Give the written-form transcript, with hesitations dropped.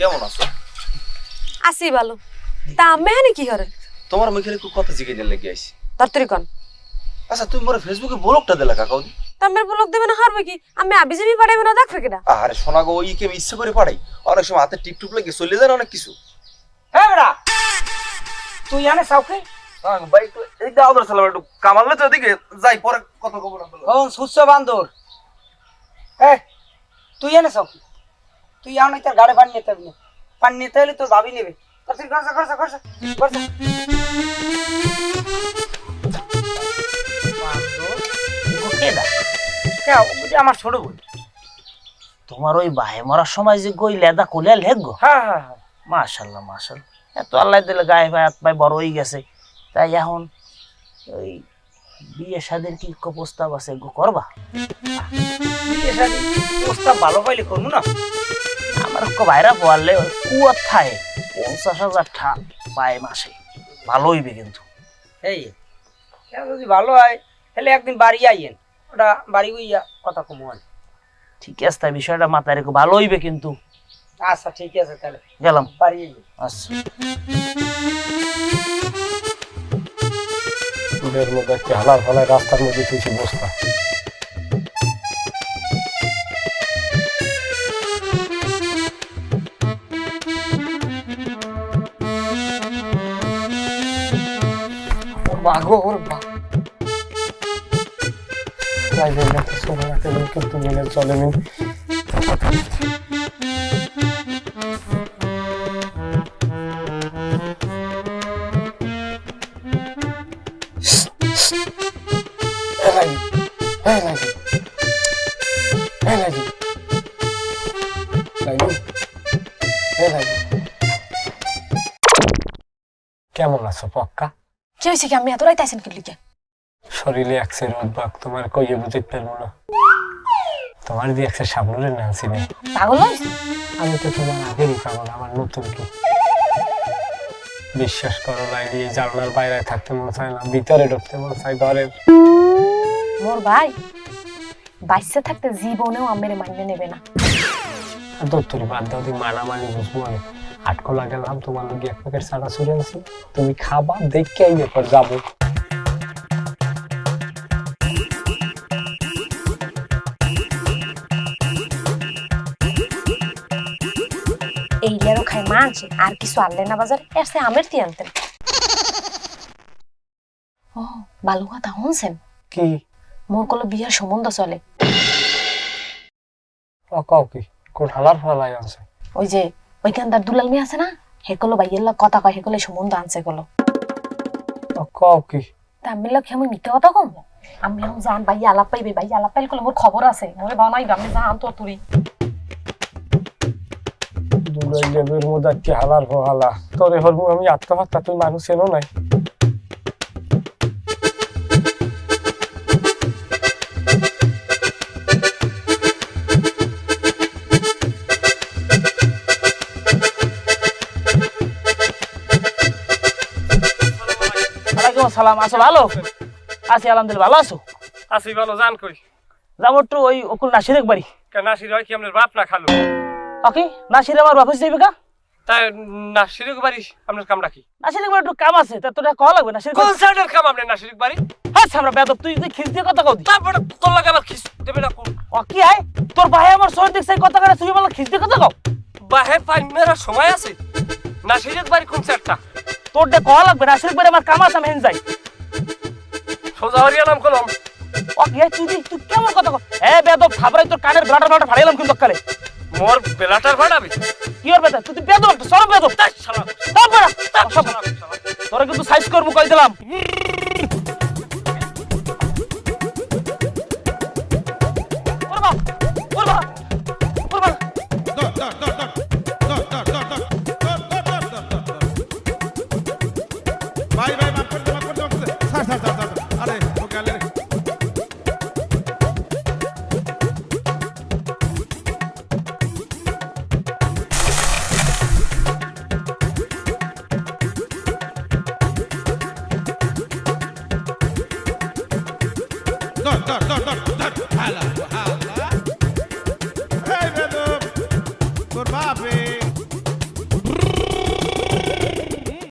কেমন আছো? আছি ভালো। তা আমি হানি কি করে? তোমার মুখের একটু কথা জিজ্ঞেস লেগে আইছি। তরতরি কোন? আচ্ছা তুমি মোর ফেসবুকে ব্লগটা দিলা কাকাউদি। তামের ব্লগ দেবে না হারবে কি? আমি আবিজাবি পাঠাইব না দেখবে কিনা? আরে শোনা গো, ওই কি আমি ইচ্ছে করে পাঠাই? অনেক সময় হাতে টিপটুপ লাগে চলে যায় অনেক কিছু। হ্যাঁ বেড়া, তুই জানে সাউকে? হ্যাঁ ভাই, একটু এদিকে আদর সালাম, একটু কামালে তো এদিকে যাই, পরে কথা কব না। ও সুস্থ বান্দর। এ তুই জানে সাউকে? তুই আনো তোর গাড়ি পানি নিতে হবে না। পানি নিতে হলে তোর ভাবি নেবে। করছে করছে করছে করছে করছে। আমার ছোট বোন। তোমার ওই ভাই মরার সময় যে গই লেদা কোলে লেগো। হ্যাঁ হ্যাঁ হ্যাঁ, মাশাআল্লাহ মাশাআল্লাহ, এত আল্লাহ দিলে গায়ে ভাই হাত পায়ে বড় হয়ে গেছে। তাই এখন ওই বিয়ে শাদীর কি প্রস্তাব আছে, গো করবা? বিয়ে শাদী প্রস্তাব ভালো পাইলে করবো না। আমার ভাইরা বললে কুয়ার থায় 50,000 পায় মাসে, ভালো হইবে কিন্তু। এই যদি ভালো হয় তাহলে একদিন বাড়ি আইয়েন, ওটা বাড়ি হইয়া কথা কমু। ঠিক আছে, তাই বিষয়টা মাথায় রেখো, ভালো হইবে কিন্তু। আচ্ছা ঠিক আছে, তাহলে গেলাম। বাড়ি আইয়েন। আচ্ছা। এর মধ্যে একটা হালার ফালায় রাস্তার মধ্যে তুই বস্তা। বাঘো ওর বাঘ কিন্তু মেনে চলেনি। কেমন আছো পক্কা? কি হয়েছে কি? আমি এত রাইতে আছেন কি লিখে? শরীরে একসের উদ্ভাগ তোমার কইয়ে বুঝতে পারবো না। তোমার দিয়ে একসের সামনে না আছি না। পাগল হয়েছে? আমি তো তোমার আগেরই পাগল, আমার নতুন কি? বিশ্বাস করো লাইলি, এই জানলার বাইরে থাকতে মন চায় না, ভিতরে ঢুকতে মন চায় ঘরের। মোর ভাই বাইসে থাকতে জীবনেও আমের মাইনে নেবে না। দত্তরি বাদ দাও, তুমি মানামানি বুঝবো আমি। আটকলা গেলাম তোমার লোক এক প্যাকেট চানা চুরি আনছি, তুমি খাবা দেখে এই ব্যাপার যাবো। এই লেরো খাই মানছে আর কিছু আনলে না বাজারে, এর সে আমের তি আনতেন। ও ভালো কথা শুনছেন? কি? মোর কলো বিয়ার সম্বন্ধ চলে। কাও কি কোন হালার ফালাই আনছে? ওই যে ওইখানদার দুলাল মেয়ে আছে না, হেকলো ভাইয়ের লোক কথা কয়, হেকলে সম্বন্ধ আনছে কলো। কাও কি? তা আমি লোক আমি মিথ্যা কথা কম? আমি এখন জান ভাই আলাপ পাইবে, ভাই আলাপ পাইলে কলে মোর খবর আছে, মোরে বানাই আমি জান তো তুই। দুলাই লেবের মধ্যে কি হালার হালা তোরে হরমু আমি আত্মহত্যা, তুই মানুষ এনো নাই। সালাম, আছো ভালো? আছি আলহামদুলিল্লাহ, ভালো আছো? আছি ভালো, জান কই? যাবো একটু ওই অকুল নাসিরের বাড়ি। নাসির হয় কি আপনার বাপ না খালু? ওকে, নাসির আমার বাপ হচ্ছে কা? তাই নাসিরের বাড়ি আপনার কাম রাখি? নাসিরের বাড়ি একটু কাম আছে, তা তোরা কল লাগবে। নাসির কোন সাইডের কাম আপনার নাসিরের বাড়ি? হ্যাঁ আমরা বেদব, তুই খিস দিয়ে কথা কও। তারপরে তোর লাগে আবার খিস দেবে না কোন? ও কি আয় তোর ভাই আমার শরীর দেখছে কথা করে, তুই বল খিস দিয়ে কথা কও। বাহে পাই মেরা সময় আছে। নাসিরের বাড়ি কোন সাইডটা? তোর দে কল লাগবে, নাসিরের বাড়ি আমার কাম আছে, আমি হেন যাই। সোজা হরিয়া নাম কলম। ও কি তুই কেমন কথা কও? এ বেদব থাবরাই তোর কানের ব্লাডার ফাড়াইলাম কিন্তু কালে। মোর বেলাটার ভাড়াবি কি ওর বেটা? তুই বেদব, সরব বেদব। তাই শালা তারপর শালা তোরা কিন্তু সাইজ করবো কই দিলাম। ভাই ভাই মাফ করতে স্যার স্যার স্যার আরে ও গেলে ধর ধর ধর ধর ধর